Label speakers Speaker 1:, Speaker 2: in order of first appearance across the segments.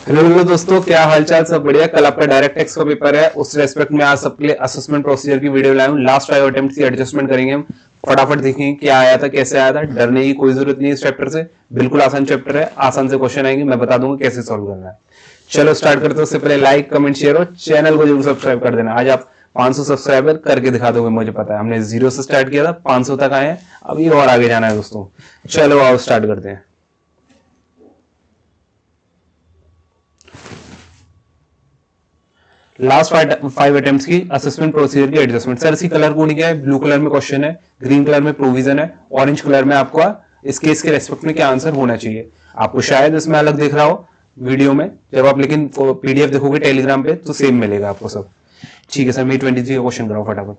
Speaker 1: Hello दोस्तों, क्या हालचाल? सब बढ़िया। कल आपका डायरेक्ट टैक्स का पेपर है, उस रेस्पेक्ट में आज सबके लिए असेसमेंट प्रोसीजर की वीडियो लाया हूं। लास्ट 5 अटेम्प्ट की एडजस्टमेंट करेंगे हम। फटाफट देखेंगे क्या आया था, कैसे आया था। डरने की कोई जरूरत नहीं है इस चैप्टर से। बिल्कुल आसान चैप्टर है, आसान से क्वेश्चन आएंगे, मैं बता दूंगा कैसे सॉल्व करना है। चलो स्टार्ट करते हैं। उससे पहले लाइक कमेंट शेयर और चैनल को जरूर सब्सक्राइब कर देना। आज आप 500 सब्सक्राइबर करके दिखा दोगे, मुझे पता है। हमने 0 से स्टार्ट किया था, 500 तक आए हैं, अभी और आगे जाना है दोस्तों। चलो आओ स्टार्ट करते हैं। लास्ट 5 अटेम्प्ट्स की असेसमेंट प्रोसीजर की एडजस्टमेंट। सर इसकी कलर कोड क्या है? ब्लू कलर में क्वेश्चन है, ग्रीन कलर में प्रोविजन है, ऑरेंज कलर में आपका इस केस के रेस्पेक्ट में क्या आंसर होना चाहिए। आपको शायद इसमें अलग दिख रहा हो वीडियो में, जब आप लेकिन पीडीएफ देखोगे टेलीग्राम पे तो सेम मिलेगा आपको सब। ठीक है सर, May 23 का क्वेश्चन कराओ फटाफट।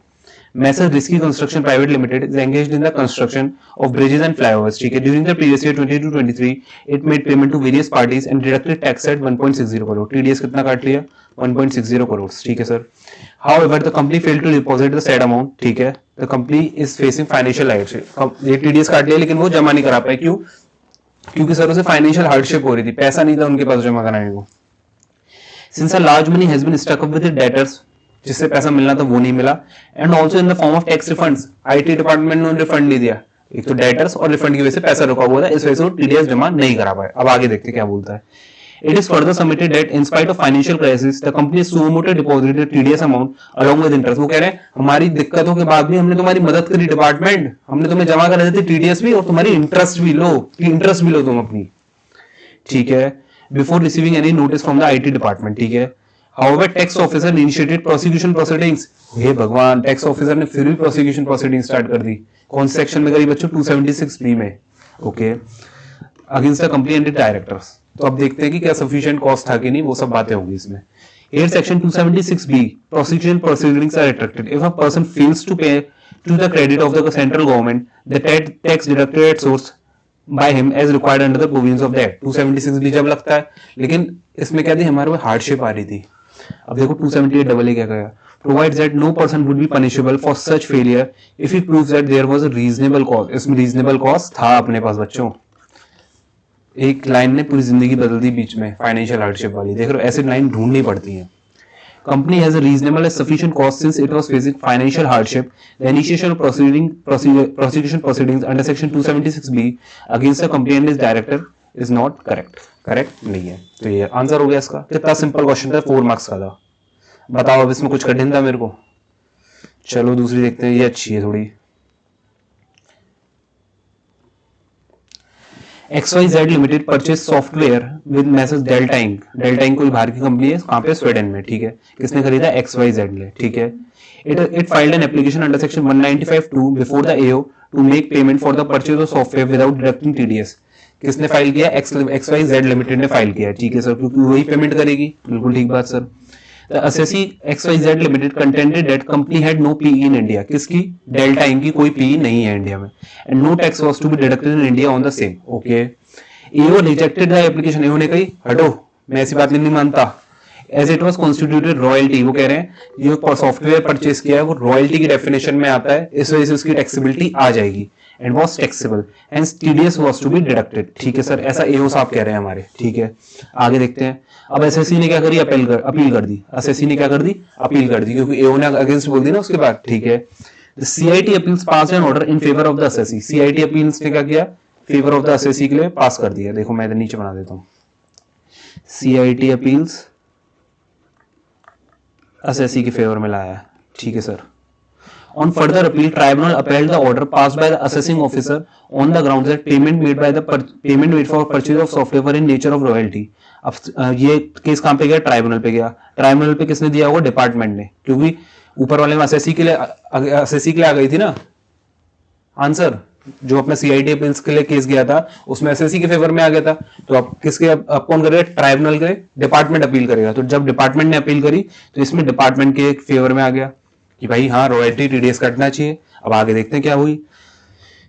Speaker 1: Messrs Risky Construction Private Limited is engaged in the construction of bridges and flyovers. ठीक है, during the previous year 22-23, it made payment to various parties and deducted tax at 1.60 crore. TDS कितना काट लिया? 1.60 करोड़। ठीक है sir. However, the company failed to deposit the said amount. ठीक है, the company is facing financial hardship। ये TDS काट लिया लेकिन वो जमा नहीं करा पाए। क्यों? क्योंकि सर उसे फाइनेंशियल हार्डशिप हो रही थी, पैसा नहीं था उनके पास जमा कराने को। Since a large money has been stuck up with the debtors, जिससे पैसा मिलना था वो नहीं मिला, and also in the form of tax refunds. IT department ने रिफंड नहीं दिया। एक तो डेटर्स और रिफंड की वजह से पैसा रुका हुआ था, इस वजह से वो टीडीएस जमा नहीं करा पाए। अब आगे देखते क्या बोलता है। It is further submitted that in spite of financial crisis, the company suo motu deposited TDS amount along with interest। वो कह रहे हैं हमारी दिक्कतों के बाद भी हमने तुम्हारी मदद करी डिपार्टमेंट, हमने तुम्हें जमा करा देती टीडीएस भी और तुम्हारी इंटरेस्ट भी लो, इंटरेस्ट भी लो तुम अपनी। ठीक है, before receiving any notice from the IT department. ठीक है, However, tax officer initiated prosecution proceedings। हे भगवान, टैक्स ऑफिसर ने फिर भी प्रोसिक्यूशन प्रोसीडिंग स्टार्ट कर दी। कौन से सेक्शन में करी बच्चों? 276 बी में। Okay, against the company and directors. तो अब देखते हैं कि क्या सफिशिएंट कॉस्ट था कि नहीं, वो सब बातें होंगी इसमें। Here section 276B, prosecution proceedings are attracted if a person fails to pay to the credit of the central government the tax deducted at source by him as required under the provisions of that। 276B जब लगता है, लेकिन इसमें क्या थी, हमारे को hardship आ रही थी। अब देखो 278 क्या कहेगा? Provides that no person would be punishable for such failure if he proves that there was a reasonable cause। इसमें reasonable cause था अपने पास बच्चों। एक लाइन ने पूरी जिंदगी बदल दी बीच में, फाइनेंशियल हार्डशिप वाली। देख रहे हो, ऐसी लाइन ढूंढनी पड़ती है। Company has a reasonable and sufficient cause since it was facing financial hardship. The initiation of prosecution proceedings under section 276B against the company and its director is not correct। Correct नहीं है, तो ये answer हो गया इसका। कितना simple question था, 4 marks का था। बताओ अब इसमें कुछ कठिन था मेरे को? चलो दूसरी देखते हैं, ये अच्छी है थोड़ी। XYZ limited purchase software with message delta inc. Delta inc कोई बाहर की कंपनी है, कहां पे? स्वीडन में। ठीक है, किसने खरीदा? XYZ ने। ठीक है, it filed an application under section 195(2) before the AO to make payment for the purchase of software without deducting TDS। किसने फाइल किया? XYZ लिमिटेड ने फाइल किया। ठीक है सर, क्योंकि वही पेमेंट करेगी। बिल्कुल ठीक बात sir. The assessee XYZ Limited contended that company had no PE in India। किसकी? डेल्टा इंक की कोई PE नहीं है इंडिया में। And no tax was to be deducted in India on the same। Okay। AO rejected the application। AO ने कही हटो, मैं ऐसी बात नहीं मानता। As it was constituted royalty। वो कह रहे हैं जो सॉफ्टवेयर परचेज किया है वो रॉयल्टी की डेफिनेशन में आता है, इस वजह से उसकी टैक्सेबिलिटी आ जाएगी। And was taxable, hence TDS was to be deducted। ठीक है सर, ऐसा AO साहब कह रहे हैं हमारे। ठीक है, आगे देखते हैं। अब एसएससी ने क्या करी? अपील कर दी। एसएससी ने क्या कर दी? अपील कर दी, क्योंकि एओ ने अगेंस्ट बोल दी ना उसके बाद। ठीक है, CIT appeals pass an order in favour of the SSC. CIT appeals ने क्या किया? फेवर ऑफ द एसएससी के लिए पास कर दिया। देखो मैं इधर नीचे बना देता हूं, सीआईटी अपील्स एसएससी के फेवर में लाया है। ठीक है sir. On further appeal, tribunal upheld the order passed by the assessing officer on the grounds that payment made for purchase of software were in nature of royalty। अब ये case कहां पे गया? ट्राइब्यूनल पे गया। ट्राइब्यूनल पे किसने दिया होगा? डिपार्टमेंट ने, क्योंकि ऊपर वाले में एसएससी के लिए आ गई थी ना आंसर। जो अपना सीआईटी अपील्स के लिए केस गया था उसमें एसएससी के फेवर में आ गया था। तो अब किसके? अब कौन करेगा? ट्राइब्यूनल के। डिपार्टमेंट अपील करेगा। तो जब डिपार्टमेंट ने अपील करी तो इसमें डिपार्टमेंट के फेवर में आ गया कि भाई हाँ, रॉयल्टी टीडीएस कटना चाहिए। अब आगे देखते हैं क्या हुई।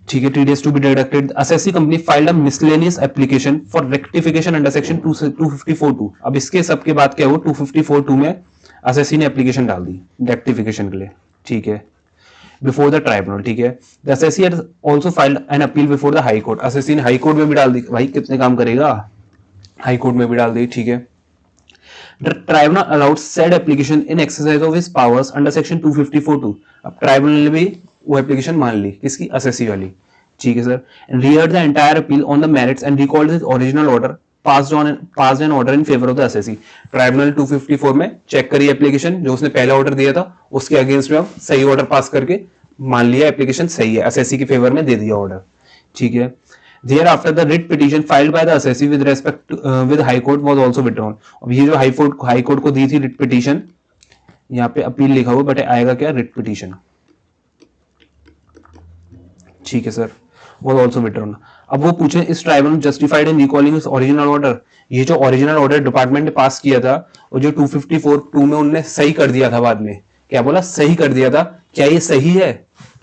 Speaker 1: ठीक है, TDS to be deducted. Assessee company filed a miscellaneous application for rectification under section 254(2)। अब इसके सबके बाद क्या हुआ? 254(2) में असेसी ने एप्लीकेशन डाल दी रेक्टिफिकेशन के लिए। ठीक है, बिफोर द ट्राइब्यूनल। ठीक है, the assessee has also filed an appeal before the high court. Assessee ने हाई कोर्ट में भी डाल दी। भाई कितने काम करेगा, हाई कोर्ट में भी डाल दी। ठीक है, The tribunal allowed said application in exercise of his powers under section 254(2). अब ट्राइब्यूनल ने भी वो एप्लीकेशन मान ली, किसकी, असेसी वाली, ठीक है sir, and reheard the entire appeal on the merits and recalled his original order, passed an order in favor of the assessee। Tribunal 254 में चेक करी एप्लीकेशन, जो उसने पहला ऑर्डर दिया था उसके अगेंस्ट में अब सही ऑर्डर पास करके मान लिया एप्लीकेशन सही है, असेसी के फेवर में दे दिया ऑर्डर, ठीक है। Thereafter, the writ petition filed by the assessee with respect with High Court was also withdrawn। अब ये जो हाई कोर्ट को दी थी रिट पिटीशन, यहाँ पे अपील लिखा हुआ बट आएगा क्या, रिट पिटीशन, ठीक है सर, was also withdrawn। अब वो पूछे इस ट्राइब्यूनल जस्टिफाइड इन रिकॉलिंग इस ओरिजिनल ऑर्डर, ये जो ओरिजिनल ऑर्डर डिपार्टमेंट ने पास किया था और जो 254(2) में उनने सही कर दिया था, बाद में क्या बोला, सही कर दिया था, क्या ये सही है,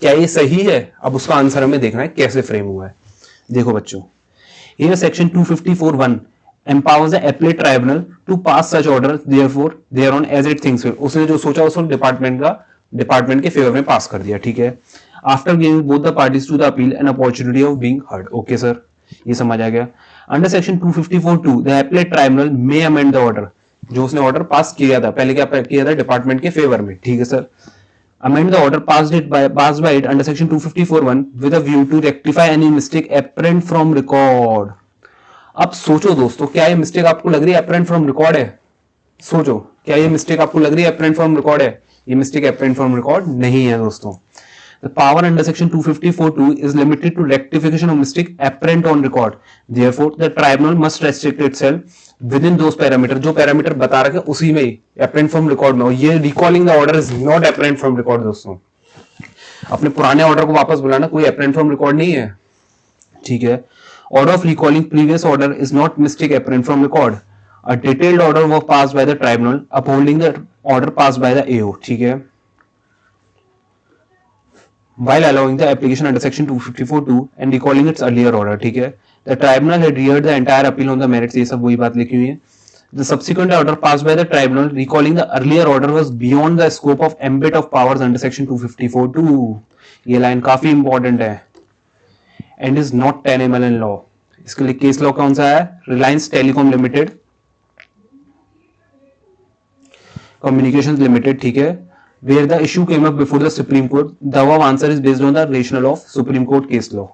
Speaker 1: क्या ये सही है? अब उसका आंसर हमें देखना है कैसे फ्रेम हुआ है। देखो बच्चों, here section 254(1) empowers the appellate tribunal to pass such order therefore thereon as it thinks fit। उसने जो सोचा उसको डिपार्टमेंट के फेवर में पास कर दिया, ठीक है। After giving both the parties to the appeal an opportunity of being heard. Okay sir, ये समझ आ गया। अंडर सेक्शन 254(2) द appellate tribunal may amend the order। जो उसने ऑर्डर पास किया था, पहले क्या किया था, डिपार्टमेंट के फेवर में, ठीक है sir. Amend the order passed by it under section 254(1) with a view to rectify any mistake apparent from record। अब सोचो दोस्तों, क्या ये मिस्टेक आपको लग रही है apparent from record है? सोचो, क्या ये मिस्टेक आपको लग रही है apparent from record है? ये मिस्टेक apparent from record नहीं है दोस्तों। The power under section 254(2) is limited to rectification of mistake apparent on record। Therefore, the tribunal must restrict itself within those parameter, जो पैरामीटर बता रखे उसी में ही apparent from record में हो। ये recalling the order is not apparent from record दोस्तों। अपने पुराने ऑर्डर को वापस बुलाना कोई apparent from record नहीं है, ठीक है। Order of recalling previous order is not mistake apparent from record। A detailed order was passed by the tribunal upholding the order passed by the AO, ठीक है, while allowing the application under section 254(2) and recalling its earlier order, ठीक है। The tribunal had reheard the entire appeal on the merits। ये सब वही बात लिखी हुई है। The subsequent order passed by the tribunal recalling the earlier order was beyond the scope of ambit of powers under section 254(2)। ये line काफी important है। And is not tenable in law। इसके लिए केस लॉ कौन सा है, Reliance telecom limited, communications limited, ठीक है। Where the issue came up before the Supreme Court, the above answer is based on the rationale of Supreme Court case law।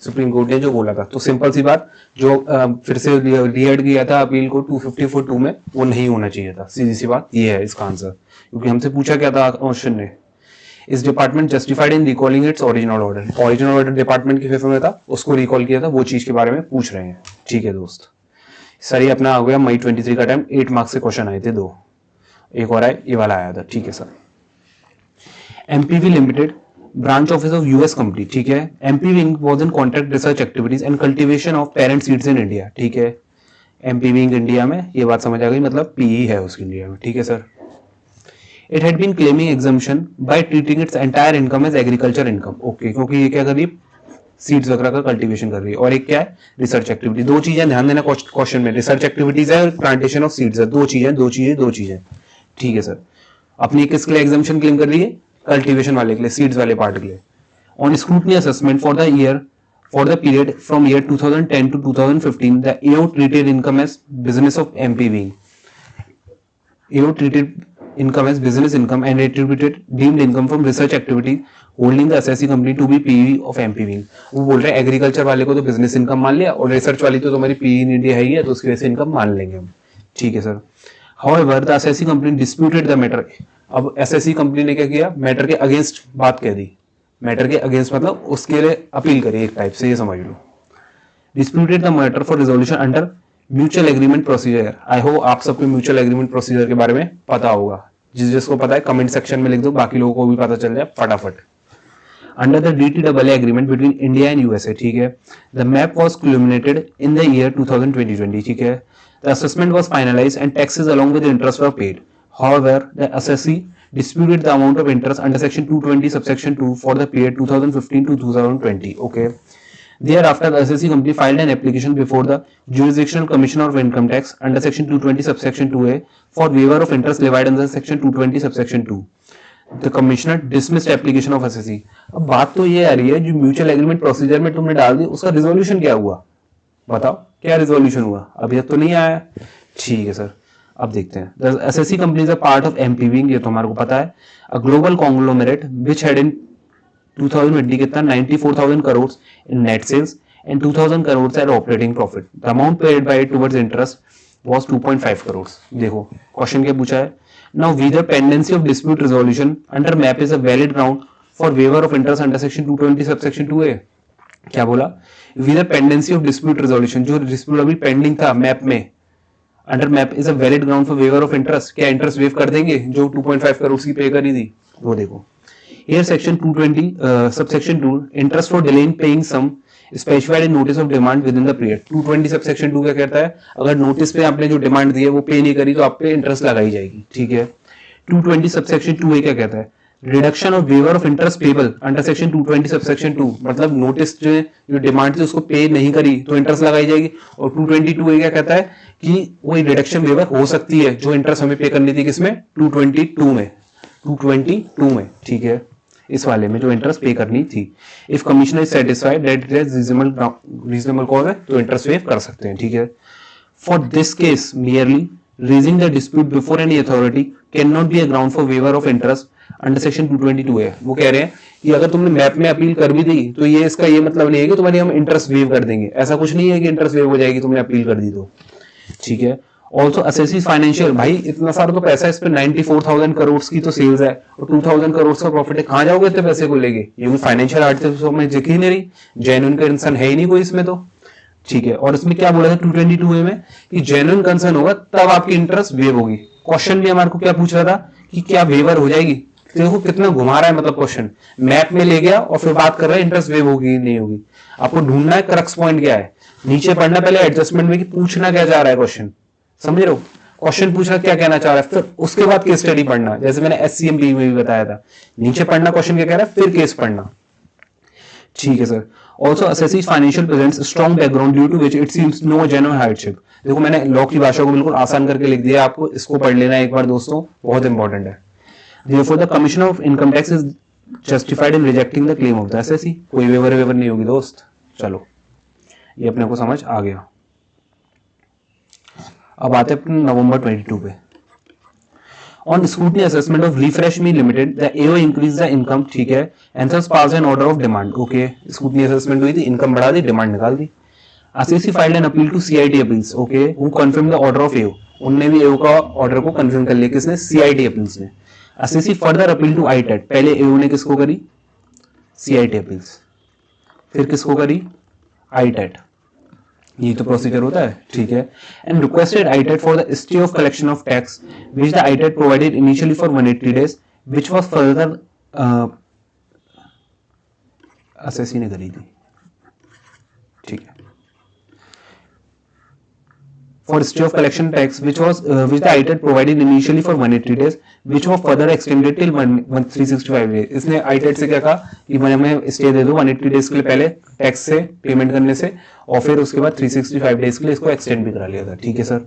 Speaker 1: Supreme court ने जो बोला था, तो सिंपल सी बात, जो फिर से रिहेड किया था अपील को 254(2) में, वो नहीं होना चाहिए था। सीधी सी बात ये है इसका आंसर, क्योंकि हमसे पूछा क्या था क्वेश्चन ने, इस department justified in recalling its original order. Original order department के फेवर में था, उसको रिकॉल किया था, वो चीज के बारे में पूछ रहे हैं, ठीक है दोस्त। सर ये अपना आ गया मई 23 का टाइम, 8 मार्क्स से क्वेश्चन आए थे, 2, एक और आए, ये वाला आया था, ठीक है sir. MPV limited branch office of US company, ठीक है। MPV was in contract research activities and cultivation of parent seeds in India, ठीक है। MPV इंडिया में, ये बात समझ आ गई, मतलब PE है उसकी इंडिया में, ठीक है सर। It had been claiming exemption by treating its entire income as agriculture income. Okay, क्योंकि ये क्या कर रही है, सीड्स वगैरह का कल्टीवेशन कर रही है, और एक क्या है, रिसर्च एक्टिविटी। दो चीजें ध्यान देना क्वेश्चन में, रिसर्च एक्टिविटीज है और प्लांटेशन ऑफ सीड्स है, दो चीजें, ठीक है सर। अपनी किसके लिए एग्जम्पशन क्लेम कर रही है, कल्टीवेशन वाले के लिए, सीड्स वाले पार्ट के लिए। On scrutiny assessment for the period from year 2010 to 2015, the AO treated income as business of MPV। AO treated income as business income and attributed deemed income from research activity holding the assessee company to be PE of MPV। वो बोल रहे हैं agriculture वाले को तो business income मान लिया, और रिसर्च वाली तो तुम्हारी PE इन इंडिया है ही है, तो उसकी वजह से इनकम मान लेंगे हम, ठीक है sir. However, the assessee company disputed the matter। अब एसएससी कंपनी ने क्या किया, मैटर के अगेंस्ट बात कह दी, मैटर के अगेंस्ट मतलब उसके लिए अपील करी, एक टाइप से ये समझ लो। Disputed the matter for resolution under mutual agreement procedure. I hope आप सबको म्यूचुअल एग्रीमेंट प्रोसीजर के बारे में पता होगा, जिसको पता है कमेंट सेक्शन में लिख दो, बाकी लोगों को भी पता चल जाए फटाफट। Under the DTAA agreement between India and USA, ठीक है। The map was cumulated in the year 2020, ठीक है। The assessment was finalised and taxes along with interest were paid. However, the assessee disputed the amount of interest under section 220 subsection 2 for the period 2015 to 2020. Okay. Thereafter, the assessee company filed an application before the Jurisdictional Commissioner of Income Tax under section 220 subsection 2A for waiver of interest levied under section 220 subsection 2. The commissioner dismissed application of assessee। अब बात तो ये आ रही है, जो mutual agreement procedure में तुमने डाल दी, उसका रिजोल्यूशन क्या हुआ, बताओ क्या रिजोल्यूशन हुआ, अभी तक तो नहीं आया, ठीक है सर। अब देखते हैं, the SSC companies are part of MPV, ये तो हमारे को पता है, a global conglomerate which had in 2020 कितना 94,000 crore in net sales and 2,000 crore at operating profit, the amount paid by it towards interest was 2.5 crore. देखो क्वेश्चन क्या पूछा है, now whether pendency of dispute resolution under MAP is a valid ground for waiver of interest under section 220 subsection 2A। क्या बोला, whether pendency of dispute resolution, जो dispute अभी pending था MAP में, under MAP is a valid ground for waiver of interest, क्या interest waive कर देंगे जो 2.5 करोड़ की पे करी थी। वो देखो here section 220 subsection 2 interest for delay in paying sum specified in notice of demand within the period। 220 subsection 2 क्या कहता है, अगर नोटिस पे आपने जो डिमांड दी है वो पे नहीं करी तो आप पे इंटरेस्ट लगाई जाएगी, ठीक है। 220 subsection 2A क्या कहता है, reduction of waiver of interest payable under section 220 subsection 2, मतलब नोटिस जो डिमांड थी उसको पे नहीं करी तो इंटरेस्ट लगाई जाएगी। और 222A क्या कहता है कि वो रिडक्शन वेवर हो सकती है जो इंटरेस्ट हमें पे करनी थी किसमें, 222 में, 222 में, ठीक है, इस वाले में जो इंटरेस्ट पे करनी थी। If commissioner is satisfied that it is reasonable cause है तो इंटरेस्ट वेव कर सकते हैं, ठीक है। For this case merely raising the dispute before any authority can not be a ground for waiver of interest under section 222 है। वो कह रहे हैं कि अगर तुमने मैप में अपील कर भी दी तो ये इसका ये मतलब नहीं है कि तुम्हारी हम इंटरेस्ट वेव कर देंगे, ऐसा कुछ नहीं है कि इंटरेस्ट वेव हो जाएगी तुमने अपील कर दी तो, ठीक है। ऑल्सो असेसिस फाइनेंशियल, भाई इतना सारा तो पैसा इस पे 94,000 करोड़ की तो सेल्स है और 2,000 करोड़ का प्रॉफिट है, कहां जाओगे इतने पैसे को लेके, ये कोई फाइनेंशियल आर्टिस्ट में दिख ही नहीं रही, जेन्युइन कंसर्न है ही नहीं कोई इसमें तो, ठीक है। और इसमें क्या बोला था 222 में कि जेन्युइन कंसर्न होगा तब आपकी इंटरेस्ट वेव होगी। क्वेश्चन भी हमारे को क्या पूछ रहा था कि क्या वेवर हो जाएगी, देखो कितना घुमा रहा है, मतलब क्वेश्चन मैप में ले गया और फिर बात कर रहा है इंटरेस्ट वेव होगी नहीं होगी। आपको ढूंढना है क्रक्स पॉइंट क्या है, नीचे पढ़ना पहले एडजस्टमेंट में कि पूछना क्या जा रहा है क्वेश्चन, समझ रहे हो, क्वेश्चन पूछना क्या कहना चाह रहा है, फिर उसके बाद केस स्टडी पढ़ना, जैसे मैंने एससीएमपी में भी बताया था, नीचे पढ़ना क्वेश्चन क्या कह रहा है फिर केस पढ़ना, ठीक है sir. Also assessee's financial presents strong background due to which it seems no genuine hardship. देखो मैंने लॉ की भाषा को बिल्कुल आसान करके लिख दिया, आपको इसको पढ़ लेना एक बार दोस्तों, बहुत इंपॉर्टेंट है। Therefore, the Commissioner of Income Tax is justified in rejecting the claim of the SSC। कोई वेवर नहीं होगी दोस्त, चलो ये अपने को समझ आ गया। अब आते हैं अपने नवंबर 22 पे। On scrutiny assessment of Refresh Me Limited, the AO increased the income, ठीक है, and thus passed an order of demand, okay, scrutiny assessment हुई थी, इनकम बढ़ा दी, डिमांड निकाल दी। ACC filed an appeal to CIT appeals, okay, who confirmed the order of AO, उनने भी AO का order को कंफर्म कर लिया, किसने, CIT appeals ने। ACC further appeal to ITAT, पहले AO ने किसको करी, CIT अपील्स, फिर किसको करी, ITAT, ये तो प्रोसीजर होता है, ठीक है। And requested ITAT for the stay of collection of tax which the ITAT provided initially for 180 days which was further ACC ने करी थी, ठीक है, for stay of collection tax which the ITAT provided initially for 180 days which was further extended till 365 days। इसने ITAT से क्या कहा कि मैंने हमें स्टे दे दो 180 डेज के लिए पहले टैक्स से पेमेंट करने से, और फिर उसके बाद 365 डेज के लिए इसको एक्सटेंड भी करा लिया था, ठीक है sir.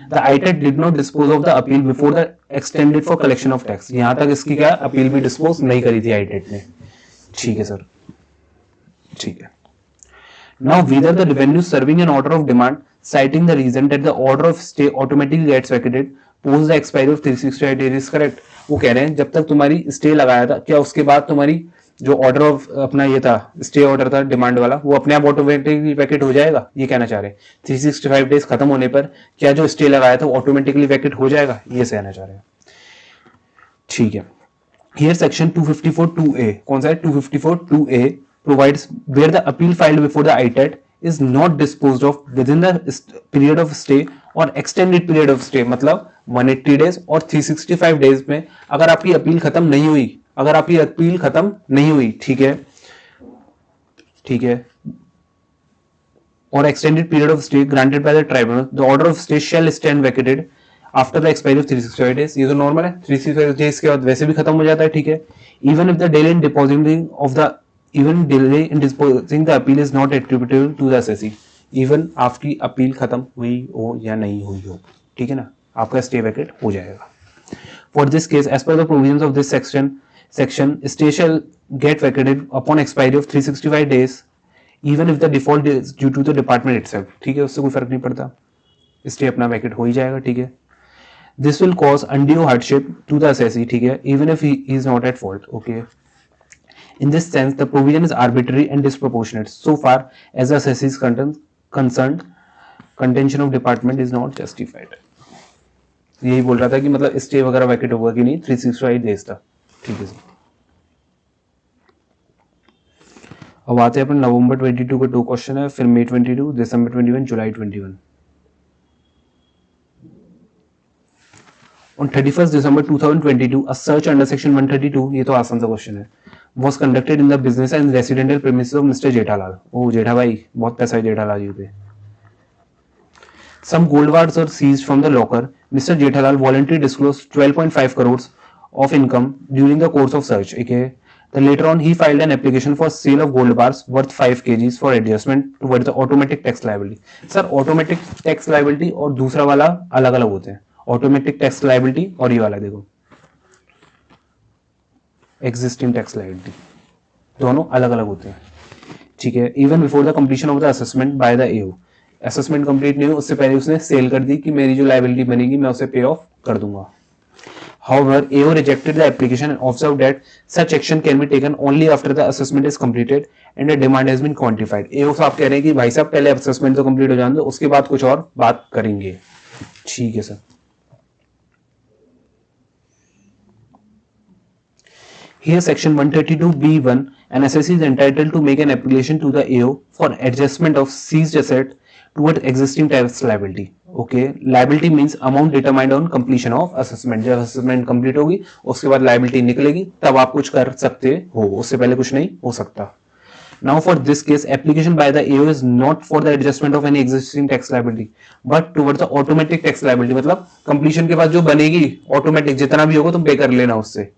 Speaker 1: The ITAT did not dispose of the appeal before the extended for collection of tax, यहां तक इसकी क्या अपील भी डिस्पोज नहीं करी थी ITAT ने, ठीक है सर, ठीक है। Now whether the revenue serving an order of demand citing the reason that the order of stay automatically gets vacated post the expiry of 365 days is correct। वो कह रहे हैं जब तक तुम्हारी स्टे लगाया था क्या उसके बाद तुम्हारी जो ऑर्डर ऑफ अपना ये था स्टे ऑर्डर था डिमांड वाला वो अपने आप ऑटोमेटिकली वैकेट हो जाएगा, ये कहना चाह रहे हैं। 365 डेज खत्म होने पर क्या जो स्टे लगाया था वो ऑटोमेटिकली वैकेट हो जाएगा, ये कहना चाह रहे हैं, ठीक है। Here section 254(2)(a, कौन सा है 254(2)(a) provides where the appeal filed before the ITAT is not disposed of within the period of stay or extended period of stay, मतलब 180 डेज और 365 डेज में अगर आपकी अपील खत्म नहीं हुई, अगर आपकी अपील खत्म नहीं हुई, ठीक है, ठीक है, और extended period of stay granted by the tribunal, the order of stay shall stand vacated after the expiry of 365 days, ये तो नॉर्मल है, 365 डेज के बाद वैसे भी खत्म हो जाता है, ठीक है। Even if the delay in depositing of the even delay in disposing the appeal is not attributable to the SSC, even आपकी अपील खत्म हुई हो या नहीं हुई हो, ठीक है ना, आपका स्टे वैकेट हो जाएगा। For this case as per the provisions of this section stay shall get vacated upon expiry of 365 days even if the default is due to the department itself, ठीक है, उससे कोई फर्क नहीं पड़ता, स्टे अपना वैकेट हो ही जाएगा, ठीक है। This will cause undue hardship to the assessee, ठीक है, even if he is not at fault, okay. In this sense, the provision is arbitrary and disproportionate so far as the assessee is concerned. Contention of department is not justified. यही बोल रहा था कि मतलब stay वगैरह वैकेट होगा कि नहीं 365 डेज था, ठीक है सर. अब आते हैं अपन नवंबर 22 का 2 क्वेश्चन है, फिर मई 22, दिसंबर 21, जुलाई 21. On 31st December 2022, a search under section 132, ये तो आसान सा क्वेश्चन है, was conducted in the business and residential premises of Mr. Jethalal. ओ जेठा भाई, बहुत पैसा है जेठालाल जी पे. Some gold bars were seized from the locker. Mr. Jethalal voluntarily disclosed 12.5 crores of income during the course of search. Okay. Then later on, he filed an application for sale of gold bars worth 5 kgs for adjustment towards the automatic tax liability. Sir, automatic tax liability और दूसरा वाला अलग अलग होते हैं. Automatic tax liability और ये वाला देखो, existing tax liability, दोनों अलग अलग होते हैं, ठीक है. Even before the completion of the assessment by the AO, assessment complete नहीं हुई उससे पहले उसने सेल कर दी कि मेरी जो लायबिलिटी बनेगी मैं उसे पे ऑफ कर दूंगा. However, AO rejected the application and observed that such action can be taken only after the assessment is completed and the demand has been quantified. AO साहब कह रहे हैं कि भाई साहब पहले असेसमेंट तो कंप्लीट हो जाने दो, उसके बाद कुछ और बात करेंगे, ठीक है sir. Here section 132B1, an assessee is entitled to make an application to the AO for adjustment of seized asset toward existing tax liability. Okay, liability means amount determined on completion of assessment. जब assessment complete होगी उसके बाद liability निकलेगी तब आप कुछ कर सकते हो, उससे पहले कुछ नहीं हो सकता. Now for this case, application by the AO is not for the adjustment of any existing tax liability, but towards the automatic tax liability. मतलब completion के बाद जो बनेगी automatic जितना भी होगा तुम पे कर लेना उससे,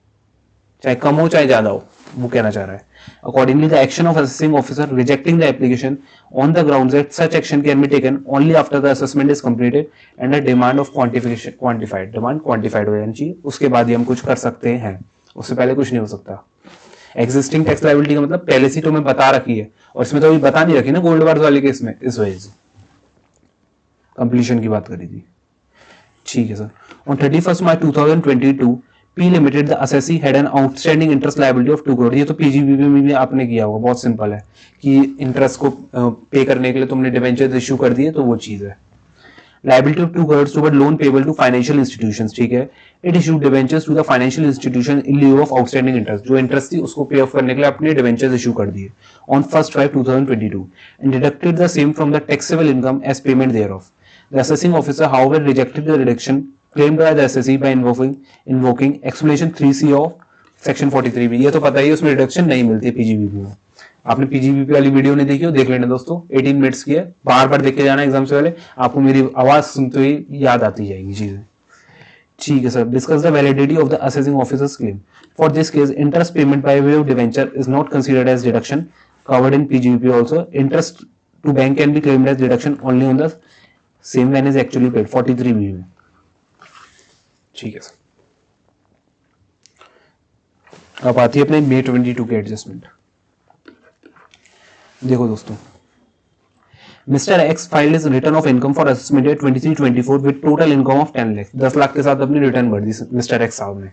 Speaker 1: चाहे कम हो चाहे ज्यादा हो, वो कहना चाह रहा है. Accordingly, the action of assessing officer rejecting the application on the grounds that such action can be taken only after the assessment is completed and the demand of quantification quantified, demand quantified हो जानी चाहिए, उसके बाद ही हम कुछ कर सकते हैं, उससे पहले कुछ नहीं हो सकता. एग्जिस्टिंग टैक्स लायबिलिटी का मतलब पहले से तो मैं बता रखी है, और इसमें तो अभी बता नहीं रखी ना गोल्ड बार्स वाले केस में, इस वजह से कंप्लीशन की बात करी थी, ठीक है sir. On 31st March 2022, P Limited the assessee had an outstanding interest liability of 2 crore. ये तो PGBP में भी आपने किया होगा, बहुत सिंपल है कि इंटरेस्ट को पे करने के लिए तुमने डिबेंचर इश्यू कर दिए, तो वो चीज है. Liability of 2 crores toward loan payable to financial institutions, ठीक है. It issued debentures to the financial institution in lieu of outstanding interest. जो इंटरेस्ट थी उसको पे ऑफ करने के लिए अपने डिबेंचर्स इश्यू कर दिए on 1st July 2022 and deducted the same from the taxable income as payment thereof. The assessing officer, however, rejected the reduction claimed by the assessee by invoking explanation 3C of section 43B. ये तो पता ही है उसमें reduction नहीं मिलती है PGBP में. आपने पीजीबीपी वाली वीडियो नहीं देखी हो, देख लेना दोस्तों, 18 मिनट्स की है, बार बार देख के जाना एग्जाम से पहले, आपको मेरी आवाज सुनते हुए याद आती जाएगी चीजें, ठीक है sir. Discuss the validity of the assessing officer's claim. For this case interest payment by way of debenture is not considered as deduction covered in PGBP. Also interest to bank can be claimed as deduction only on the same when is actually paid 43B में, ठीक है sir. अब आती है अपने मई 22 के adjustment. देखो दोस्तों, mister x filed his return of income for assessment year 23-24 with total income of 10 lakh. 10 lakh के साथ अपनी रिटर्न भर दी मिस्टर एक्स साहब ने.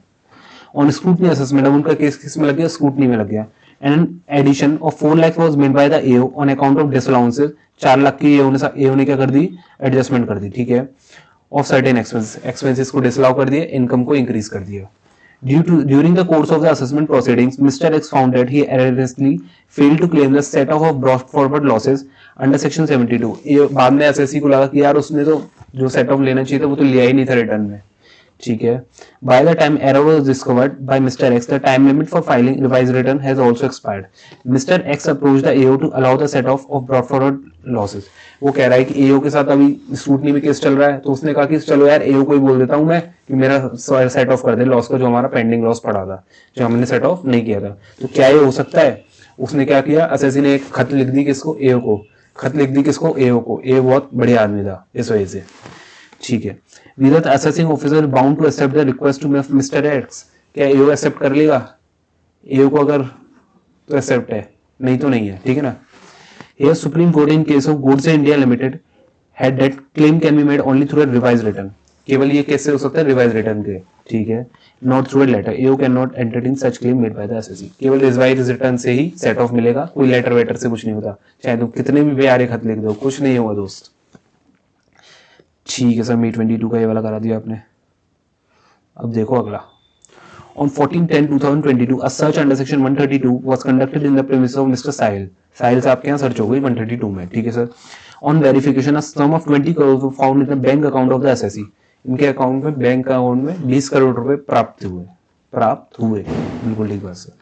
Speaker 1: ऑन स्क्रूटनी असेसमेंट, अब उनका केस किस में लग गया, स्क्रूटनी में लग गया. And addition of 4 lakh was made by the AO on account of disallowances. 4 lakh की एओ ने क्या कर दी, एडजस्टमेंट कर दी, ठीक है. ऑफ सर्टेन एक्सपेंसेस को डिसअलाउ कर दिया, इनकम को इंक्रीज कर दिया. During the course of the assessment proceedings, Mr. X found that he erroneously failed to claim the set off of brought forward losses under section 72. ये बाद में SSC को लगा कि यार उसने तो जो सेट ऑफ लेना चाहिए था वो तो लिया ही नहीं था रिटर्न में, ठीक है. By the time error was discovered by Mr. X, the time limit for filing revised return has also expired. Mr. X approached the AO to allow the set off of brought forward losses. वो कह रहा है कि एओ के साथ अभी scrutiny में case चल रहा है, तो उसने कहा कि चलो यार एओ को ही बोल देता हूं मैं कि मेरा सेट ऑफ कर दे लॉस का, जो हमारा पेंडिंग लॉस पड़ा था, जो हमने सेट ऑफ नहीं किया था. तो क्या ये हो सकता है? उसने क्या किया, असेसी ने एक खत लिख दी किसको, एओ को. खत लिख दी किसको, एओ को. एओ बहुत बढ़िया आदमी था इस वजह से, ठीक है. Whether the assessing officer bound to accept the request to Mr. X, क्या एओ एक्सेप्ट कर लेगा? एओ को अगर तो एक्सेप्ट है, नहीं तो नहीं है, ठीक है ना. Here, Supreme Court in case of Godse India Limited had that claim can be made only through a revised return. केवल ये कैसे हो सकता है, रिवाइज रिटर्न के, ठीक है, not through a letter, AO can not entertain such claim made by the SSC, केवल रिवाइज रिटर्न से ही सेट ऑफ मिलेगा, कोई लेटर वेटर से कुछ नहीं होता, चाहे तुम कितने भी प्यारे खत लिख दो, कुछ नहीं होगा दोस्त। ठीक है सर, May 22 का ये वाला करा दिया आपने। अब देखो अगला, On 14/10/2022, a search under section 132 was conducted in the premises of Mr. Sahil. साहिल साहब के यहाँ सर्च हो गई 132 में, ठीक है sir. On verification, a sum of 20 crores was found in the bank account of the SSC. इनके अकाउंट में, बैंक अकाउंट में 20 करोड़ रुपए प्राप्त हुए, बिल्कुल ठीक बात sir.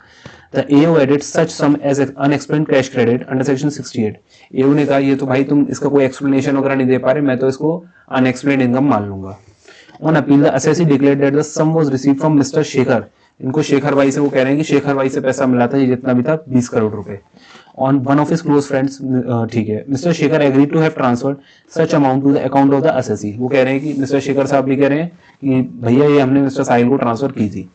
Speaker 1: The AO added such sum as unexplained cash credit under section 68. AO ने कहा ये तो भाई तुम इसका कोई एक्सप्लेनेशन वगैरह नहीं दे पा रहे, मैं तो इसको अनएक्सप्लेन्ड इनकम मान लूंगा। On appeal, the assessee declared that the sum was received from Mr. Shekhar, इनको शेखर भाई से वो कह रहे हैं कि शेखर भाई से पैसा मिला था, ये जितना भी था 20 करोड़ रुपए। On one of his close friends, ठीक है, Mr. Shekhar agreed to have transferred such amount to the account of the assessee. वो कह रहे हैं कि मिस्टर शेखर साहब भी कह रहे हैं कि भैया ये हमने मिस्टर साहिल को ट्रांसफर की थी।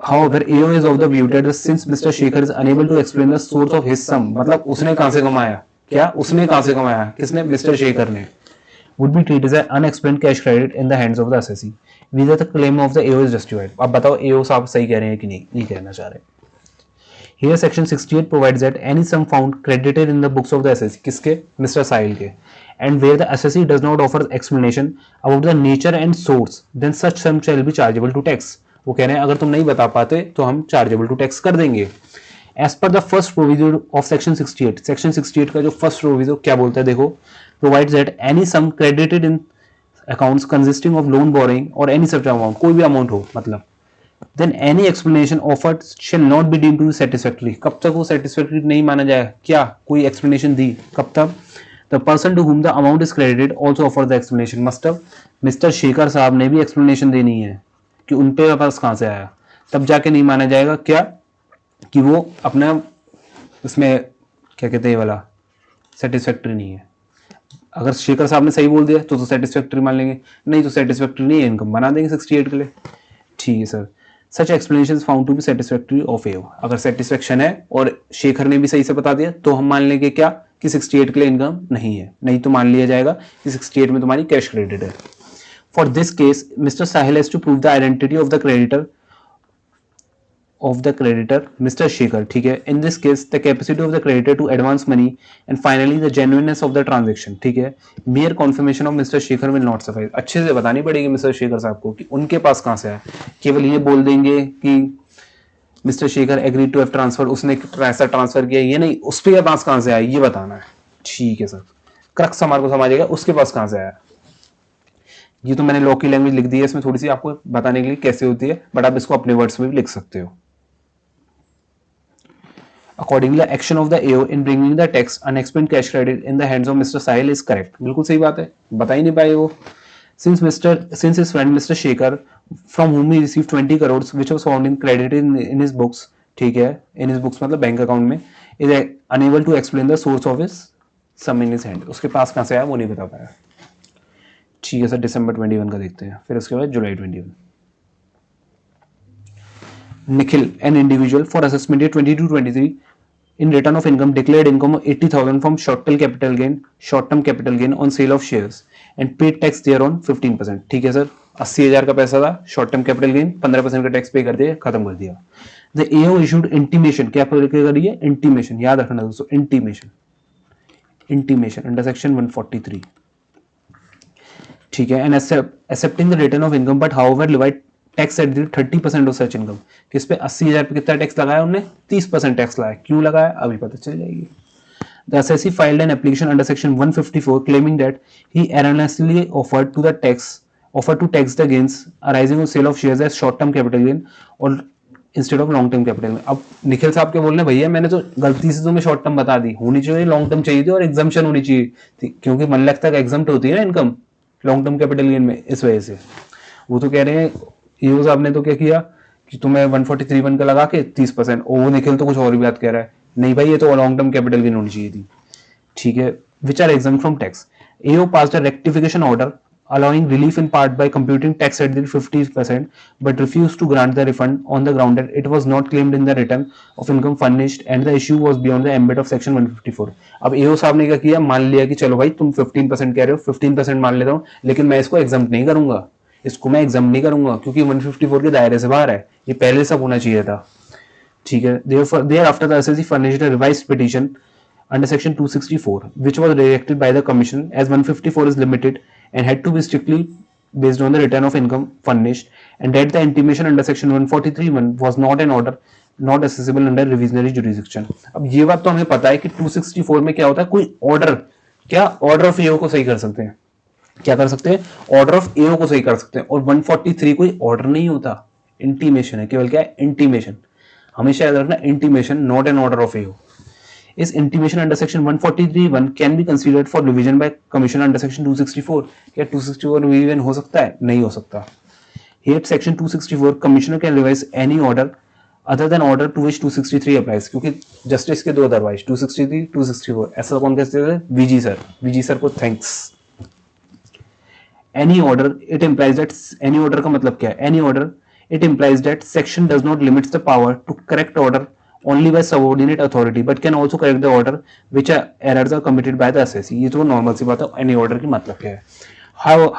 Speaker 1: However, AO is of the view that since Mr. Shekhar is unable to explain the source of his sum, मतलब उसने कहां से कमाया, क्या उसने कहां से कमाया, किसने, मिस्टर शेखर ने, would be treated as an unexplained cash credit in the hands of the assessee. Whether the claim of the AO is justified. अब बताओ AO साहब सही कह रहे हैं कि नहीं कहना चाह रहे। Here section 68 provides that any sum found credited in the books of the assessee, किसके, मिस्टर साहिल के, and where the assessee does not offer explanation about the nature and source, then such sum shall be chargeable to tax. वो कह रहे हैं अगर तुम नहीं बता पाते तो हम chargeable to tax कर देंगे। As per the first proviso of section 68, section 68 का जो first proviso क्या बोलता है देखो, provides that any sum credited in accounts consisting of loan borrowing or any such amount, कोई भी amount हो मतलब, then any explanation offered shall not be deemed to be satisfactory. कब तक वो satisfactory नहीं माना जाएगा, क्या कोई explanation दी, कब तक, the person to whom the amount is credited also offer the explanation. मतलब मिस्टर शेखर साहब ने भी explanation देनी है कि उनके पास कहाँ से आया, तब जाके नहीं माना जाएगा क्या, कि वो अपना उसमें क्या कहते हैं ये वाला सेटिस्फैक्ट्री नहीं है। अगर शेखर साहब ने सही बोल दिया तो सेटिस्फैक्ट्री मान लेंगे, नहीं तो सेटिस्फैक्ट्री नहीं है, इनकम बना देंगे 68 के लिए। ठीक है sir, such explanation found to be satisfactory of AO, अगर सेटिस्फैक्शन है और शेखर ने भी सही से बता दिया तो हम मान लेंगे क्या कि 68 के लिए इनकम नहीं है, नहीं तो मान लिया जाएगा कि 68 में तुम्हारी कैश क्रेडिट है। For this case Mr Sahil has to prove the identity of the creditor Mr. Shekhar, ठीक है। In this case, the capacity of the creditor to advance money and finally the genuineness of the transaction, ठीक है। Mere confirmation of Mr. Shekhar will not suffice. अच्छे से बतानी पड़ेगी mister Shekhar साहब को कि उनके पास कहाँ से आया, केवल ये बोल देंगे कि Mr Shekhar agree to have transfer, उसने पैसा ट्रांसफर किया, ये नहीं, उसके पास कहाँ से आया ये बताना है। ठीक है सर, क्रक्स हमारे को समझेगा उसके पास कहाँ से आया। ये तो मैंने लॉ की लैंग्वेज लिख दी है, इसमें थोड़ी सी आपको बताने के लिए कैसे होती है, बट आप इसको अपने वर्ड्स में भी लिख सकते हो। Accordingly, action of the AO in bringing the tax unexplained cash credit in the hands of Mr. Sahil is correct. बिल्कुल सही बात है, बता ही नहीं पाए वो। Since his friend Mr. Shekhar, from whom he received 20 crores, which was found in credited in his books, ठीक है, in his books मतलब बैंक अकाउंट में, is unable to explain the source of his sum in his hand. उसके पास कहाँ से आया वो नहीं बता पाया। ठीक है सर, दिसंबर 21 का देखते हैं, फिर उसके बाद जुलाई 21। Nikhil, an individual, for assessment year 22-23, in return of income declared income of 80,000 from short-term capital gain on sale of shares and paid tax thereon 15%. ठीक है सर, 80,000 का पैसा था, शॉर्ट टर्म कैपिटल गेन 15% का टैक्स पे कर दिया, खत्म कर दिया। The AO issued intimation, क्या करी है, इंटीमेशन, याद रखना दोस्तों, इंटीमेशन अंडर सेक्शन 143, ठीक है, and accepting the return of income but however levied tax at 30% of such income, किस पे 80,000 पे कितना टैक्स लगाया उन्होंने, 30% टैक्स लगाया, क्यों लगाया अभी पता चल जाएगी। The assessee filed an application under section 154 claiming that he erroneously offered to tax the gains arising on sale of shares as short term capital gain or instead of long term capital gain। अब निखिल साहब के बोल रहे भैया मैंने तो गलती से तुम्हें शॉर्ट टर्म बता दी, होनी चाहिए लॉन्ग टर्म चाहिए थी और एग्जाम्पशन होनी चाहिए थी, क्योंकि मन लगता है एग्जाम्प्ट होती है ना income long term capital gain में, इस वजह से। वो तो कह रहे हैं ईओ साहब ने तो क्या किया कि तुम्हें 143(1) का लगा के 30%, वो निखिल तो कुछ और भी बात कह रहा है, नहीं भाई ये तो लॉन्ग टर्म कैपिटल गेन होनी चाहिए थी। ठीक है, which are exempt from tax. AO passed a rectification order allowing relief in part by computing tax at the 50%, but refused to grant the refund on the ground that it was not claimed in the return of income furnished and the issue was beyond the ambit of section 154. अब एओ साहब ने क्या किया, मान लिया कि चलो भाई तुम 15% कह रहे हो, 15% मान लेता हूँ, लेकिन मैं इसको एग्जाम्प्ट नहीं करूंगा, इसको मैं एग्जाम्प्ट नहीं करूंगा क्योंकि 154 के दायरे से बाहर है, ये पहले सब होना चाहिए था, ठीक है. Thereafter the SSC furnished a revised petition under section 264 which was rejected by the commission as 154 is limited and had to be strictly based on the return of income furnished and that the intimation under section 143(1) was not an order not accessible under revisionary jurisdiction. अब ये बात तो हमें पता है कि 264 में क्या होता है, कोई ऑर्डर, क्या ऑर्डर ऑफ एओ को सही कर सकते हैं, क्या कर सकते हैं, ऑर्डर ऑफ एओ को सही कर सकते हैं, और 143 कोई ऑर्डर नहीं होता, इंटीमेशन है, केवल क्या है, इंटीमेशन. हमेशा याद रखना, intimation not an order of AO. Is intimation under section 143(1) can be considered for revision by commission under section 264. क्या 264 revision हो सकता है? नहीं हो सकता. Here section 264 commissioner can revise any order other than order to which 263 applies. क्योंकि justice के दो अदरवाइज 263 264 ऐसा कौन कहते हैं? VG sir. वीजी सर को thanks. Any order, it implies that any order का मतलब क्या है? Any order, it implies that section does not limit the power to correct order only by subordinate authority but can also correct the order which errors are committed by the assessee. ये तो normal सी बात है, any order की मतलब क्या है.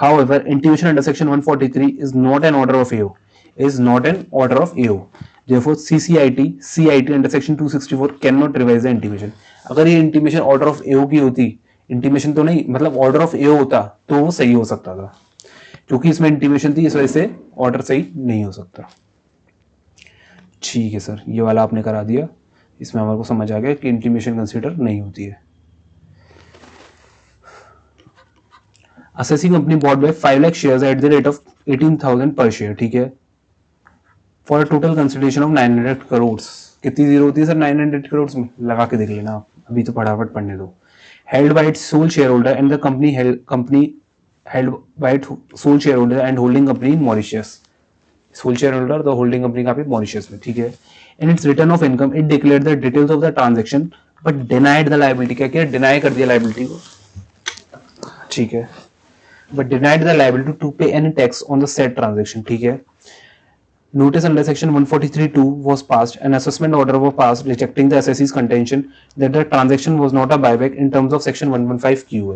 Speaker 1: However, intimation under section 143 is not an order of AO. Is not an order of AO. Therefore, CIT under section 264 cannot revise the intimation. अगर ये intimation order of AO की होती, intimation तो नहीं, मतलब order of AO होता तो वो सही हो सकता था, क्योंकि इसमें intimation थी, इस वजह से order सही नहीं हो सकता. ठीक है सर, ये वाला आपने करा दिया, इसमें हमारे को समझ आ गया कि इंटीमेशन कंसीडर नहीं होती है. Assessing company bought by 5 lakh shares at the rate of 18,000 पर शेयर, ठीक है, for a total consideration of 900 crore. कितनी जीरो होती है सर 900 करोड़ में? लगा के देख लेना आप, अभी तो फटाफट पढ़ने दो. Held by its sole share holder and the company held by its sole share holder and holding company in Mauritius. Sole share holder तो होल्डिंग कंपनी का भी मॉरिशस में, ठीक है. In its return of income it declared the details of the transaction but denied the liability. क्या किया? Deny कर दिया लायबिलिटी को, ठीक है, but denied the liability to pay any tax on the said transaction, ठीक है. Notice under section 143(2) was passed. An assessment order was passed rejecting the SSC's contention that the transaction was not a buyback in terms of section 115 QA,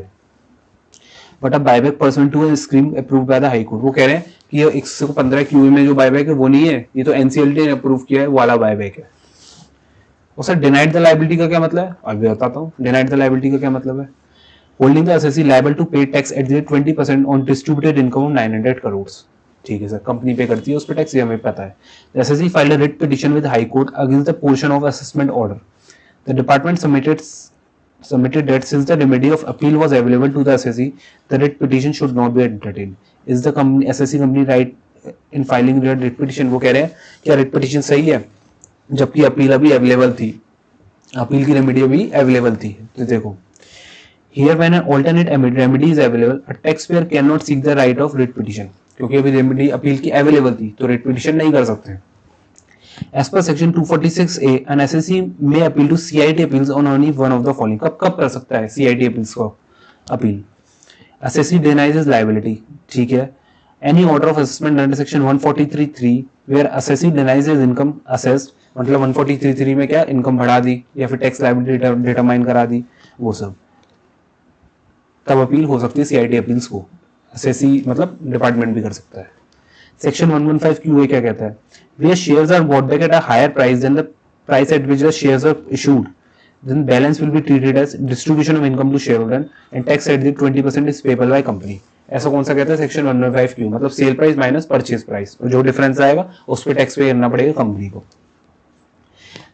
Speaker 1: but a buyback pursuant to a scheme approved by the High Court. वो कह रहे हैं कि ये 115 QA में जो buyback है वो नहीं है, ये तो NCLT ने अप्रूव किया है वाला buyback है. और सर डिनाइड द लायबिलिटी का क्या मतलब है? अभी बताता हूँ. डिनाइड द लायबिलिटी का क्या मतलब है? Holding the SSC liable to pay tax at the 20% on distributed income of 900 crores. ठीक है सर, कंपनी पे करती है उस पे टैक्स, ये हमें पता है. SSC filed a writ petition with High Court against the portion of assessment order. The department submitted that since the remedy of appeal was available to the SSC, the writ petition should not be entertained. Is the company SSC company right in filing the writ petition? वो कह रहे हैं क्या writ petition सही है जबकि appeal अभी available थी, अपील की रेमेडी अभी अवेलेबल थी. तो देखो, here when an alternate remedy is available, a taxpayer cannot seek the right of writ petition. क्योंकि अभी रेमेडी अपील की अवेलेबल थी तो रिट पिटीशन नहीं कर सकते. As per section 246A, an SSC may appeal to CIT appeals on only one of the following. कब कर सकता है CIT appeals को appeal? SSC denies his liability, ठीक है. Any order of assessment under section 143(3) where SSC denies his income assessed, मतलब 143(3) में क्या इनकम बढ़ा दी या फिर टैक्स लायबिलिटी डिटरमाइन करा दी, वो सब तब अपील हो सकती है CIT अपील्स को. SSC मतलब डिपार्टमेंट भी कर सकता है. सेक्शन 115 QA क्या कहता है? Where shares are bought back at a higher price than the price at which the shares are issued, then balance will be treated as distribution of income to shareholder and tax at the 20% is payable by company. ऐसा कौन सा कहता है? Section 115 QA मतलब sale price minus purchase price, जो difference आएगा उस पर टैक्स पे करना पड़ेगा कंपनी को.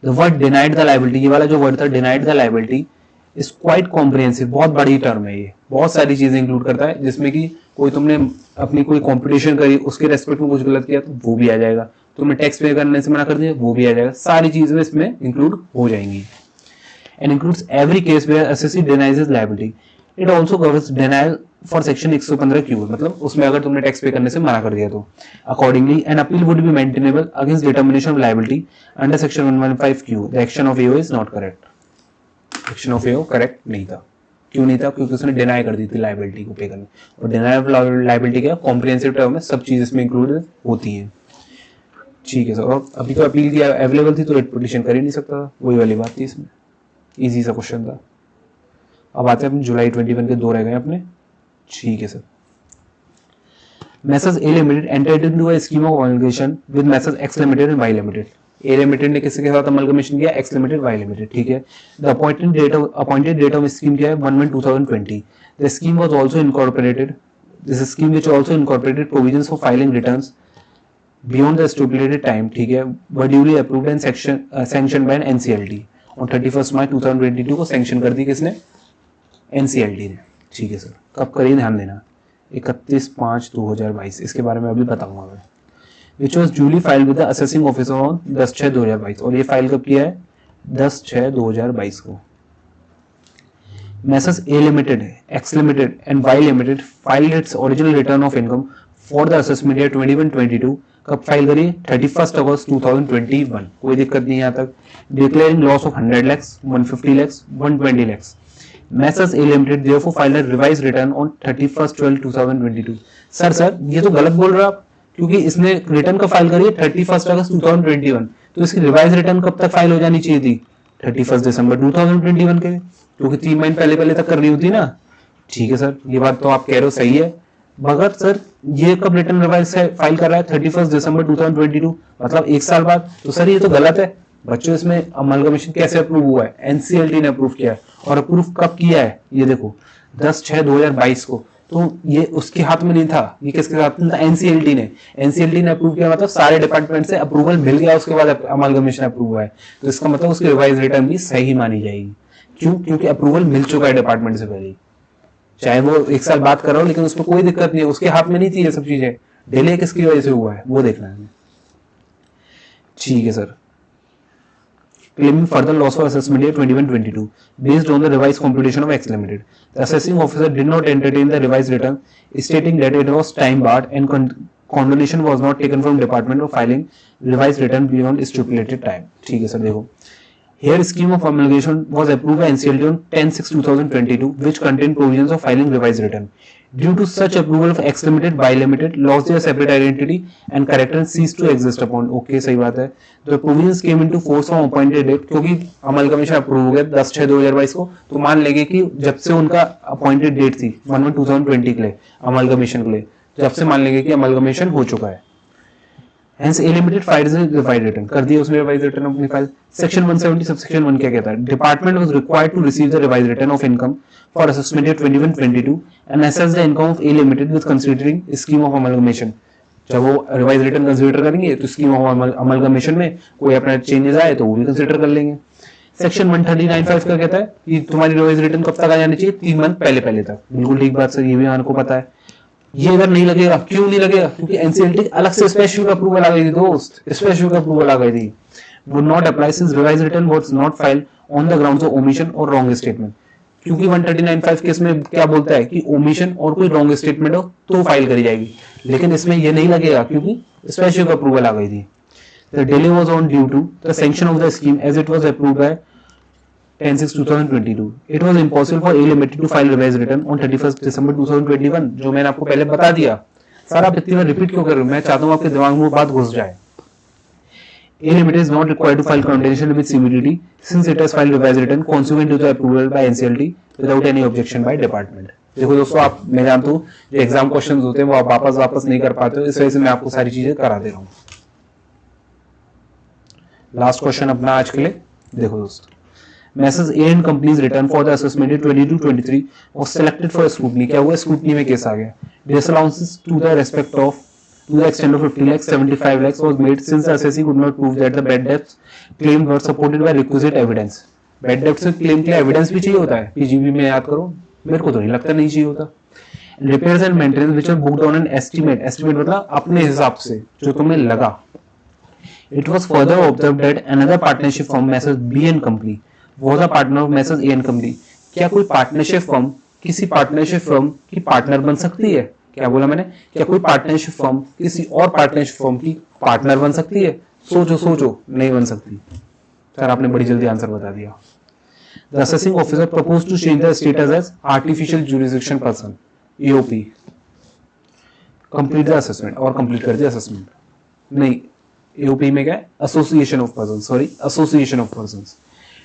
Speaker 1: The word denied the liability, ये वाला जो वर्ड था denied the liability is quite comprehensive, बहुत बड़ी टर्म है ये, बहुत सारी चीजें इंक्लूड करता है, जिसमें कि कोई तुमने अपनी कोई कॉम्पिटिशन करी उसके रेस्पेक्ट में कुछ गलत किया तो वो भी आ जाएगा, तुमने टैक्स पे करने से मना कर दिया वो भी आ जाएगा, सारी चीजें इसमें इंक्लूड हो जाएंगी. And includes every case where SSC denies his liability. It also covers denial for section 115 Q, मतलब उसमें अगर तुमने टैक्स पे करने से मना कर दिया तो. Accordingly an appeal would be maintainable against determination of liability under section 115 Q. The action of AO is not correct. Action of AO correct नहीं था. क्यों नहीं था? क्योंकि उसने डिनाई कर दी थी लाइबिलिटी को पे करने, और डिनाई ऑफ लाइबिलिटी क्या कॉम्प्रिहेंसिव टर्म है, सब चीज इसमें इंक्लूड होती है। ठीक है सर, और अभी तो अपील की अवेलेबल थी तो रिट पिटीशन कर ही नहीं सकता, वही वाली बात थी इसमें, इजी सा क्वेश्चन था। अब आते हैं अपने जुलाई 21 के 2 रह गए अपने। ठीक है sir, messrs A limited entered into a scheme of amalgamation with messrs X limited and Y limited. A limited ने किसके साथ अमलगमेशन किया? X limited, Y limited. ठीक है, the appointed date of scheme क्या है? 1/1/2020। The scheme was also incorporated, this scheme which also incorporated provisions for filing returns beyond the stipulated time, ठीक है, were duly approved and sanctioned by an NCLT on 31st March 2022 को sanction कर दी किसने? NCLT ने। ठीक है sir, कब करिए ध्यान देना, 31/5/2022, इसके बारे में अभी बताऊंगा मैं। Which was duly filed with the assessing officer on 10/6/2022, और ये फाइल कब किया है? 10/6/2022 को। Messrs A limited, X limited and Y limited filed its original return of income for the assessment year 21-22। कब फाइल करी? 31 अगस्त 2021। कोई दिक्कत नहीं यहाँ तक। Declaring loss of 100 lakhs, 150 lakhs, 120 lakhs। Message A limited therefore filed a revised return on 31/12/2022। Sir ये तो गलत बोल रहे हो आप, क्योंकि इसने रिटर्न कब फाइल करी है? 31 अगस्त 2021, तो इसकी रिवाइज रिटर्न कब तक फाइल हो जानी चाहिए थी? 31 दिसंबर 2021 के, क्योंकि 3 महीने पहले तक करनी होती ना। ठीक है सर, ये बात तो आप कह रहे हो सही है, मगर सर ये कब रिटर्न रिवाइज फाइल कर रहा है? 31 दिसंबर 2022, मतलब 1 साल बाद। तो सर ये तो गलत है बच्चों, इसमें अमलगमेशन कैसे अप्रूव हुआ है? एनसीएलटी ने अप्रूव किया है, और अप्रूव कब किया है? ये देखो 10/6/2022 को, तो ये उसके हाथ में नहीं था, ये किसके हाथ में था? एनसीएलटी ने। एनसीएलटी ने अप्रूव किया, मतलब सारे डिपार्टमेंट से अप्रूवल मिल गया, उसके बाद अमलगमेशन अप्रूव हुआ है, तो इसका मतलब उसकी रिवाइज रिटर्न भी सही मानी जाएगी। क्यों? क्योंकि अप्रूवल मिल चुका है डिपार्टमेंट से पहले, चाहे वो 1 साल बात कर रहा हो, लेकिन उसमें कोई दिक्कत नहीं है, उसके हाथ में नहीं थी ये सब चीजें। डिले किसकी वजह से हुआ है वो देखना है। ठीक है sir, claiming further loss for assessment year 21-22 based on the revised computation of X Limited. The assessing officer did not entertain the revised return, stating that it was time barred and condonation was not taken from department of filing revised return beyond stipulated time. ठीक है sir, देखो here scheme of amalgamation was approved by NCLT on 10/6/2022, which contained provisions of filing revised return. Due to such approval of X Limited, Y Limited lost their separate identity and character ceased to exist upon. Okay, सही बात है। The provisions came into force from appointed date, क्योंकि amalgamation approve हो गया 10/6/2022 को, तो मान लेंगे कि जब से उनका अपॉइंटेड डेट थी 1/1/2020 के लिए अमलगमेशन के लिए, जब से मान लेंगे कि अमलगमेशन हो चुका है। Hence A Limited files a revised return, कर दिया उसमें revised return अपनी फाइल। Section 170 subsection 1 क्या कहता है? Department was required to receive the revised return of income for assessment year 21-22 and assess the income of A Limited with considering scheme of amalgamation. जब वो revise return consider करेंगे तो scheme of amalgamation में कोई अपना changes आए तो वो भी कंसीडर कर लेंगे। सेक्शन 139(5) का कहता है कि तुम्हारी रिवाइज रिटर्न कब तक आ जानी चाहिए? 3 मंथ पहले तक। बिल्कुल ठीक बात सर, ये भी आपको पता है। ये अगर नहीं लगेगा, क्यों नहीं लगेगा? क्योंकि एनसीएलटी अलग से स्पेशल अप्रूवल आ गई थी दोस्त, स्पेशल अप्रूवल आ गई थी। Would not apply since revise return was not filed on the grounds of omission और रॉन्ग स्टेटमेंट। क्योंकि 139(5) केस में क्या बोलता है कि ओमिशन और कोई रॉन्ग स्टेटमेंट हो तो फाइल करी जाएगी, लेकिन इसमें ये नहीं लगेगा क्योंकि स्पेशल अप्रूवल आ गई थी। The delay was on due to the sanction of the scheme as it was approved by 10/6/2022. It was impossible for A Limited to file revised return on 31st December 2021, जो मैंने आपको पहले बता दिया। Sir आप इतनी बार रिपीट क्यों कर रहे हो? मैं चाहता हूँ आपके दिमाग में वो बात घुस जाए। A Limited is not required to file condemnation with CBDT since it has filed revised return consequent to the approval by NCLT without any objection by department. देखो दोस्तों, आप मैं जानता हूँ जो एग्जाम क्वेश्चन होते हैं वो आप वापस नहीं कर पाते हो, इस वजह से मैं आपको सारी चीजें करा दे रहा हूँ। लास्ट क्वेश्चन अपना आज के लिए देखो दोस्तों, message A and companies written for the assessment 22-23 was selected for scrutiny. क्या हुआ? स्क्रूटनी में केस आ गया। Disallowances to the respect of to the extent of 50 lakhs, 75 lakhs was made since the assessee could not prove that the bad debts claimed were supported by requisite evidence. Bad debts से claim के लिए evidence भी चाहिए होता है, PGB में याद करो, मेरे को तो नहीं लगता नहीं चाहिए होता। Repairs and maintenance which are booked on an estimate मतलब अपने हिसाब से जो तुम्हें लगा। It was further observed that another partnership firm, Messrs B and Company, was a partner of Messrs A and Company. क्या कोई पार्टनरशिप फर्म किसी पार्टनरशिप फर्म की पार्टनर बन सकती है? क्या बोला मैंने? क्या कोई पार्टनरशिप फर्म किसी और पार्टनरशिप फर्म की पार्टनर बन सकती है? सोचो, नहीं बन सकती। सर आपने बड़ी जल्दी आंसर बता दिया। The assessing officer propose to change the status as artificial jurisdiction person, AOP, complete the assessment, और कंप्लीट कर दिया असेसमेंट। नहीं, एओपी में क्या है, association of person, sorry association of person.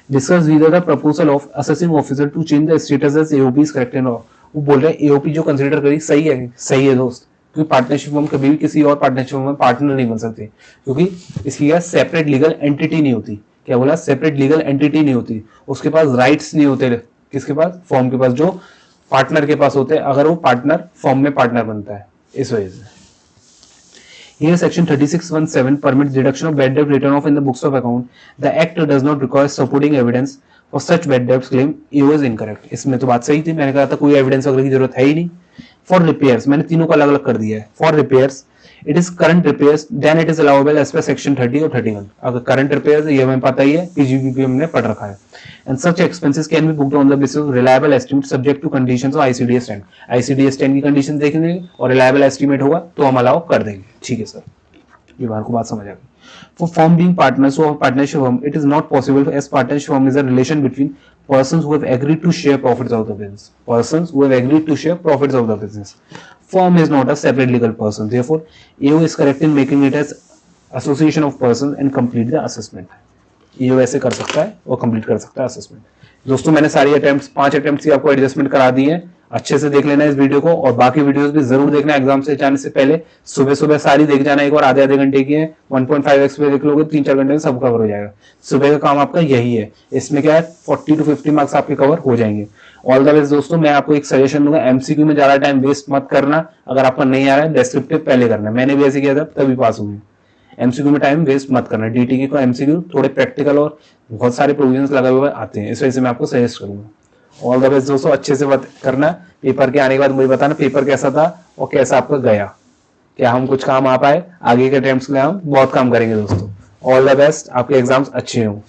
Speaker 1: Discuss with the proposal of assessing officer to change the status as AOP is correct and, वो बोल रहे हैं एओपी जो कंसीडर करी सही है, सही है दोस्त, क्योंकि पार्टनरशिप फर्म कभी भी किसी और पार्टनरशिप में पार्टनर नहीं बन सकते, क्योंकि इसकी क्या सेपरेट लीगल एंटिटी नहीं होती। क्या बोला, सेपरेट लीगल एंटिटी नहीं होती, उसके पास राइट्स नहीं होते, किसके पास, फर्म के पास, जो पार्टनर के पास होते हैं अगर वो पार्टनर फर्म में पार्टनर बनता है, इस वजह से। Here section 3617 permits deduction of bad debt written off in the books of account. The act does not require supporting evidence for such bad debts claim. EO is incorrect. इसमें तो बात सही थी, मैंने कहा था कोई एविडेंस वगैरह की जरूरत है ही नहीं। For repairs, मैंने तीनों को अलग अलग कर दिया है। For repairs, it is current repairs, then it is allowable as per section 30 और 31। अगर current repairs ये हमें पता ही है, PGBP हमने पढ़ रखा है। And such expenses can be booked on the basis of reliable estimate subject to conditions of ICDS 10। ICDS 10 की कंडीशन देखेंगे और reliable estimate होगा तो हम अलाउ कर देंगे। ठीक है सर, ये बार को बात समझ आ गई। For firm being partners of partnership firm, it is not possible as partnership firm is a relation between persons who have agreed to share profits of the business. Persons who have agreed to share profits of the business. Firm is not a separate legal person. Therefore, AO is correct in making it as association of persons and complete the assessment. AO ऐसे कर सकता है और complete कर सकता है assessment. दोस्तों मैंने सारी अटेम्प्ट्स 5 अटेम्प्ट्स की आपको एडजस्टमेंट करा दी है, अच्छे से देख लेना इस वीडियो को, और बाकी वीडियोस भी जरूर देखना एग्जाम से जाने से पहले, सुबह सुबह सारी देख जाना एक बार, आधे आधे घंटे की है, 1.5x पे देख लोगे 3-4 घंटे में सब कवर हो जाएगा। सुबह का काम आपका यही है, इसमें क्या है 40 to 50 मार्क्स आपके कवर हो जाएंगे। ऑल द बेस्ट दोस्तों, मैं आपको एक सजेशन दूंगा, एमसीक्यू में ज्यादा टाइम वेस्ट मत करना, अगर आपका नहीं आ रहा है डिस्क्रिप्टिव पहले करना, मैंने भी ऐसे किया था तभी पास हुए। एमसीक्यू में टाइम वेस्ट मत करना, डीटी के को एमसीक्यू थोड़े प्रैक्टिकल और बहुत सारे प्रोविजंस लगे हुए आते हैं, इस वजह से मैं आपको सजेस्ट करूंगा। ऑल द बेस्ट दोस्तों, अच्छे से बात करना, पेपर के आने के बाद मुझे बताना पेपर कैसा था और कैसा आपका गया, क्या हम कुछ काम आ पाए, आगे के अटेम्प्ट्स में हम बहुत काम करेंगे दोस्तों। ऑल द बेस्ट, आपके एग्जाम्स अच्छे हों।